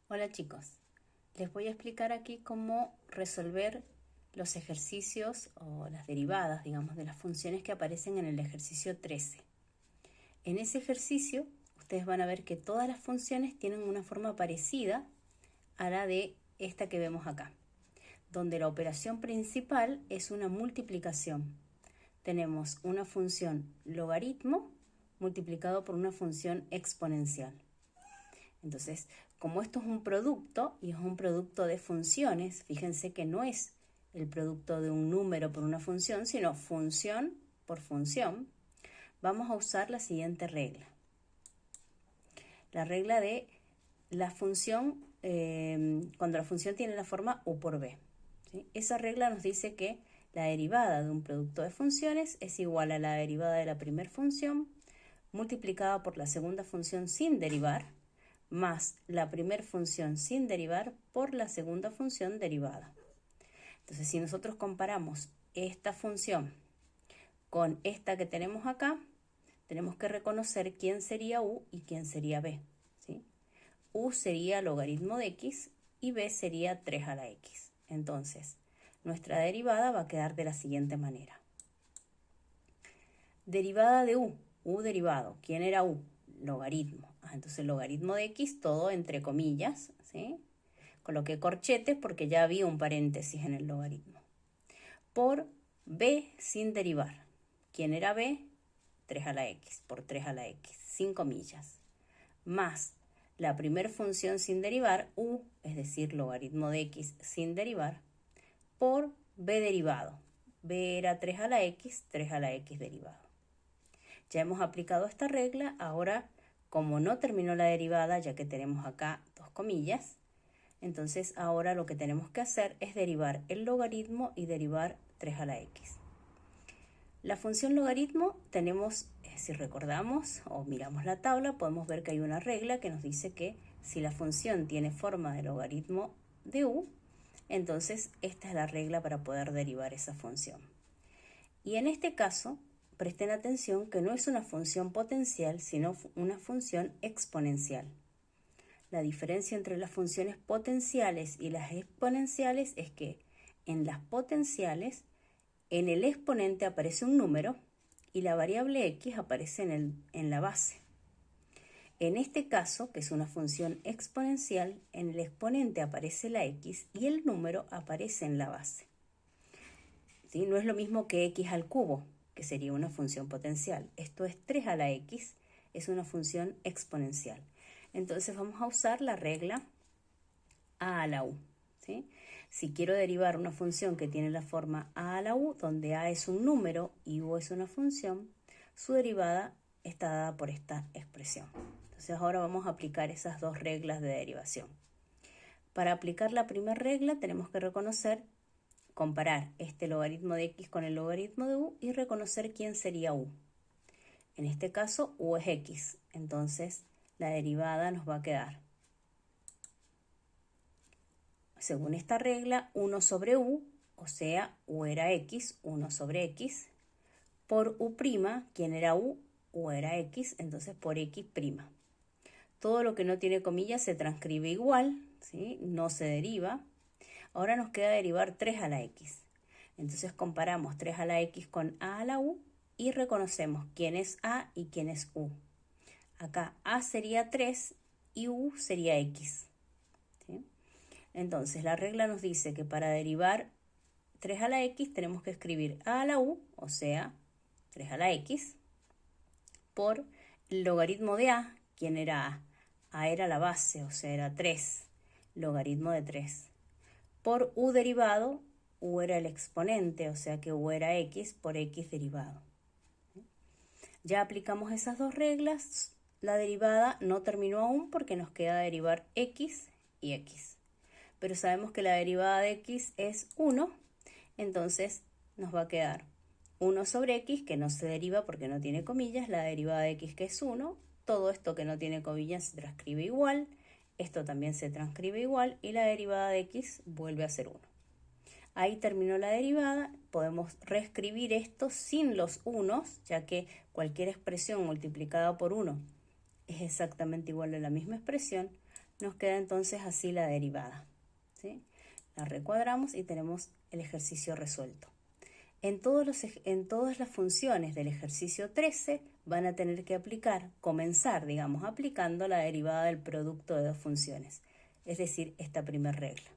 Hola chicos, les voy a explicar aquí cómo resolver los ejercicios o las derivadas, digamos, de las funciones que aparecen en el ejercicio 13. En ese ejercicio, ustedes van a ver que todas las funciones tienen una forma parecida a la de esta que vemos acá, donde la operación principal es una multiplicación. Tenemos una función logaritmo multiplicado por una función exponencial. Entonces, como esto es un producto y es un producto de funciones, fíjense que no es el producto de un número por una función, sino función por función, vamos a usar la siguiente regla. La regla de la función, cuando la función tiene la forma u por b. ¿Sí? Esa regla nos dice que la derivada de un producto de funciones es igual a la derivada de la primera función multiplicada por la segunda función sin derivar, más la primera función sin derivar por la segunda función derivada. Entonces, si nosotros comparamos esta función con esta que tenemos acá, tenemos que reconocer quién sería u y quién sería b. ¿Sí? U sería logaritmo de x y b sería 3 a la x. Entonces, nuestra derivada va a quedar de la siguiente manera. Derivada de u derivado. ¿Quién era u? Logaritmo. Entonces, logaritmo de x, todo entre comillas, ¿sí? Coloqué corchetes porque ya había un paréntesis en el logaritmo. Por b sin derivar. ¿Quién era b? 3 a la x, por 3 a la x, sin comillas. Más la primera función sin derivar, u, es decir, logaritmo de x sin derivar, por b derivado. B era 3 a la x, 3 a la x derivado. Ya hemos aplicado esta regla, ahora como no terminó la derivada, ya que tenemos acá dos comillas, entonces ahora lo que tenemos que hacer es derivar el logaritmo y derivar 3 a la x. La función logaritmo tenemos, si recordamos o miramos la tabla, podemos ver que hay una regla que nos dice que si la función tiene forma de logaritmo de u, entonces esta es la regla para poder derivar esa función. Y en este caso, presten atención que no es una función potencial, sino una función exponencial. La diferencia entre las funciones potenciales y las exponenciales es que en las potenciales, en el exponente aparece un número y la variable x aparece en la base. En este caso, que es una función exponencial, en el exponente aparece la x y el número aparece en la base. ¿Sí? No es lo mismo que x al cubo, que sería una función potencial. Esto es 3 a la x, es una función exponencial. Entonces vamos a usar la regla a la u. ¿Sí? Si quiero derivar una función que tiene la forma a la u, donde a es un número y u es una función, su derivada está dada por esta expresión. Entonces ahora vamos a aplicar esas dos reglas de derivación. Para aplicar la primera regla tenemos que comparar este logaritmo de x con el logaritmo de u y reconocer quién sería u. En este caso, u es x, entonces la derivada nos va a quedar, según esta regla, 1 sobre u, o sea, u era x, 1 sobre x, por u', ¿quién era u? U era x, entonces por x'. Todo lo que no tiene comillas se transcribe igual, ¿sí? No se deriva. Ahora nos queda derivar 3 a la x. Entonces comparamos 3 a la x con a la u y reconocemos quién es a y quién es u. Acá a sería 3 y u sería x. ¿Sí? Entonces la regla nos dice que para derivar 3 a la x tenemos que escribir a la u, o sea, 3 a la x, por el logaritmo de a. ¿Quién era a? A era la base, o sea, era 3, logaritmo de 3. Por u derivado, u era el exponente, o sea que u era x por x derivado. Ya aplicamos esas dos reglas, la derivada no terminó aún porque nos queda derivar x y x. Pero sabemos que la derivada de x es 1, entonces nos va a quedar 1 sobre x, que no se deriva porque no tiene comillas, la derivada de x que es 1, todo esto que no tiene comillas se transcribe igual, esto también se transcribe igual y la derivada de x vuelve a ser 1. Ahí terminó la derivada, podemos reescribir esto sin los unos, ya que cualquier expresión multiplicada por 1 es exactamente igual a la misma expresión. Nos queda entonces así la derivada, ¿sí? La recuadramos y tenemos el ejercicio resuelto. En todas las funciones del ejercicio 13 van a tener que comenzar, digamos, aplicando la derivada del producto de dos funciones, es decir, esta primera regla.